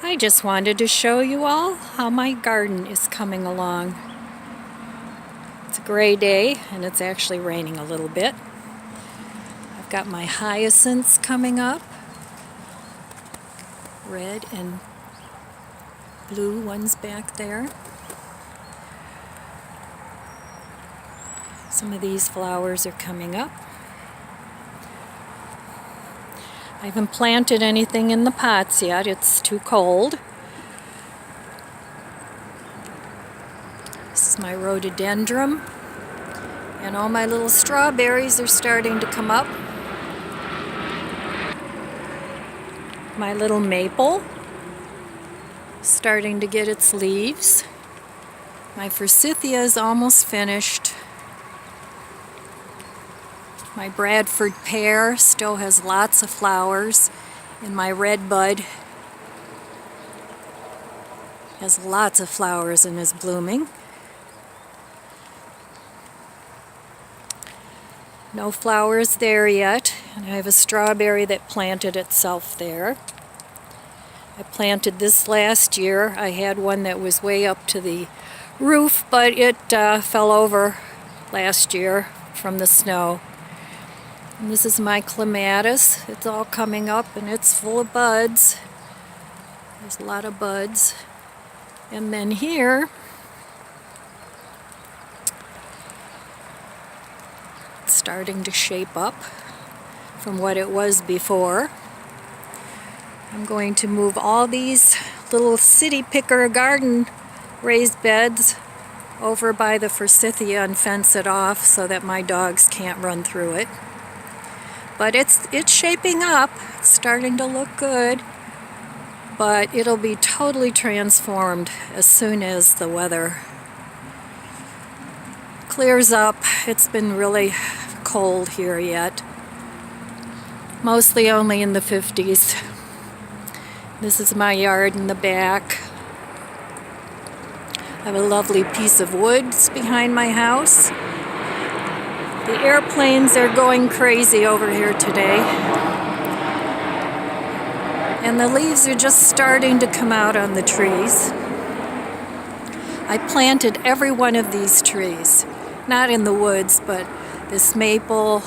I just wanted to show you all how my garden is coming along. It's a gray day and it's actually raining a little bit. I've got my hyacinths coming up. Red and blue ones back there. Some of these flowers are coming up. I haven't planted anything in the pots yet, it's too cold. This is my rhododendron, and all my little strawberries are starting to come up. My little maple starting to get its leaves. My forsythia is almost finished. My Bradford pear still has lots of flowers, and my red bud has lots of flowers and is blooming. No flowers there yet, and I have a strawberry that planted itself there. I planted this last year. I had one that was way up to the roof, but it fell over last year from the snow. And this is my clematis. It's all coming up and it's full of buds. There's a lot of buds. And then here, it's starting to shape up from what it was before. I'm going to move all these little city picker garden raised beds over by the forsythia and fence it off so that my dogs can't run through it. But it's shaping up. It's starting to look good. But it'll be totally transformed as soon as the weather clears up. It's been really cold here yet. Mostly only in the 50s. This is my yard in the back. I have a lovely piece of woods behind my house. The airplanes are going crazy over here today. And the leaves are just starting to come out on the trees. I planted every one of these trees. Not in the woods, but this maple,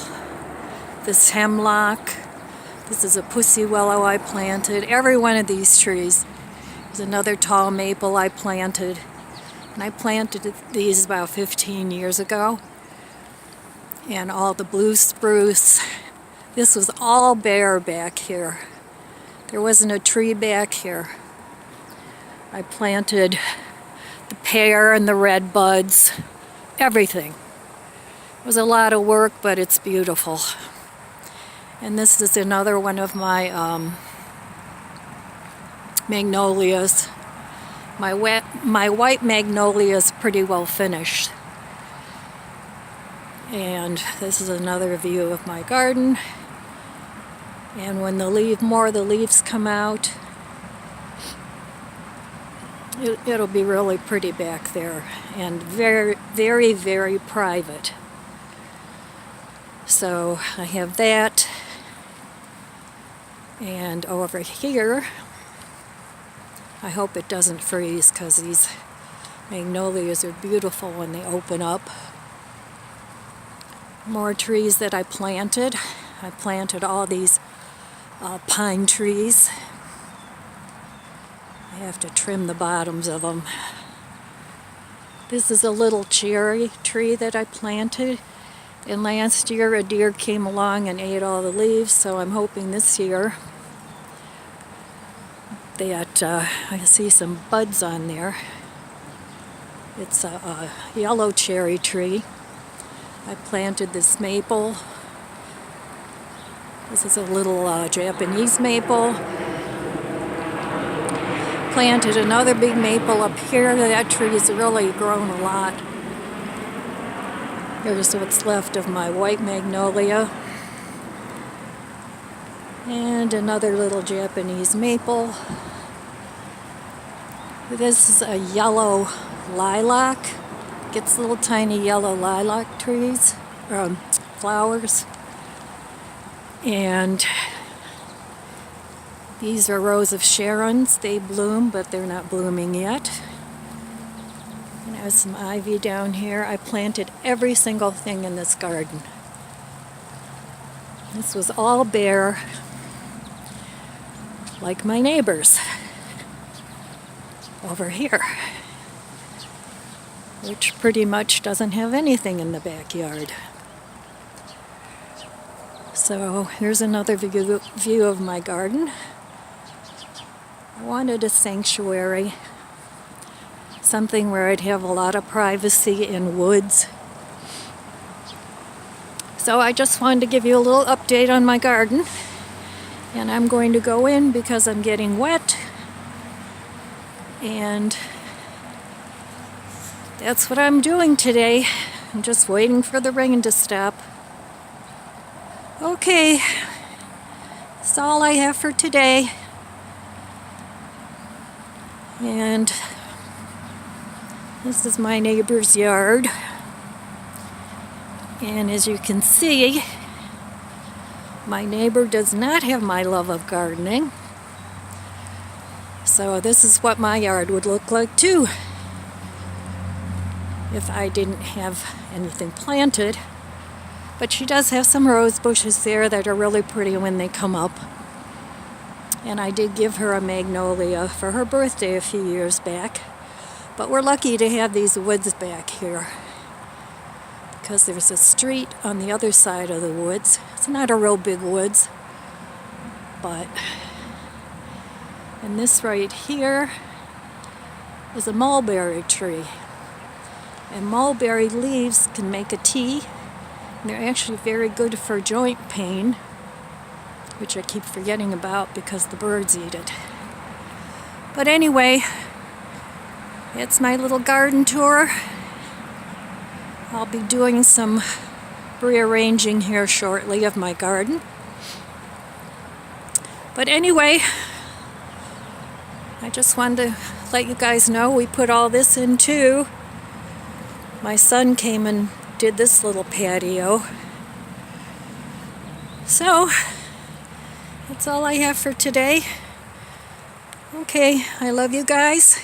this hemlock. This is a pussy willow I planted. Every one of these trees. There's another tall maple I planted. And I planted these about 15 years ago. And all the blue spruce. This was all bare back here. There wasn't a tree back here. I planted the pear and the red buds. Everything. It was a lot of work, but it's beautiful. And this is another one of my magnolias. My white magnolia is pretty well finished. And this is another view of my garden. And when more of the leaves come out, it'll be really pretty back there. And very, very, very private. So I have that. And over here, I hope it doesn't freeze because these magnolias are beautiful when they open up. More trees that I planted. I planted all these pine trees. I have to trim the bottoms of them. This is a little cherry tree that I planted. And last year a deer came along and ate all the leaves, so I'm hoping this year that I see some buds on there. It's a yellow cherry tree. I planted this maple. This is a little Japanese maple. Planted another big maple up here. That tree has really grown a lot. Here's what's left of my white magnolia. And another little Japanese maple. This is a yellow lilac. Gets little tiny yellow lilac trees, flowers. And These are rows of Sharons. They bloom, but they're not blooming yet. And there's some ivy down here. I planted every single thing in this garden. This was all bare, like my neighbors over here, which pretty much doesn't have anything in the backyard. So here's another view of my garden. I wanted a sanctuary, something where I'd have a lot of privacy in woods. So I just wanted to give you a little update on my garden. And I'm going to go in because I'm getting wet. And that's what I'm doing today. I'm just waiting for the rain to stop. Okay, that's all I have for today. And this is my neighbor's yard. And as you can see, my neighbor does not have my love of gardening. So this is what my yard would look like too, if I didn't have anything planted. But she does have some rose bushes there that are really pretty when they come up. And I did give her a magnolia for her birthday a few years back. But we're lucky to have these woods back here, because there's a street on the other side of the woods. It's not a real big woods, but and this right here is a mulberry tree. And mulberry leaves can make a tea. And they're actually very good for joint pain, which I keep forgetting about because the birds eat it. But anyway, it's my little garden tour. I'll be doing some rearranging here shortly of my garden. But anyway, I just wanted to let you guys know we put all this in too. My son came and did this little patio. So, that's all I have for today. Okay, I love you guys.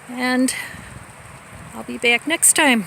And I'll be back next time.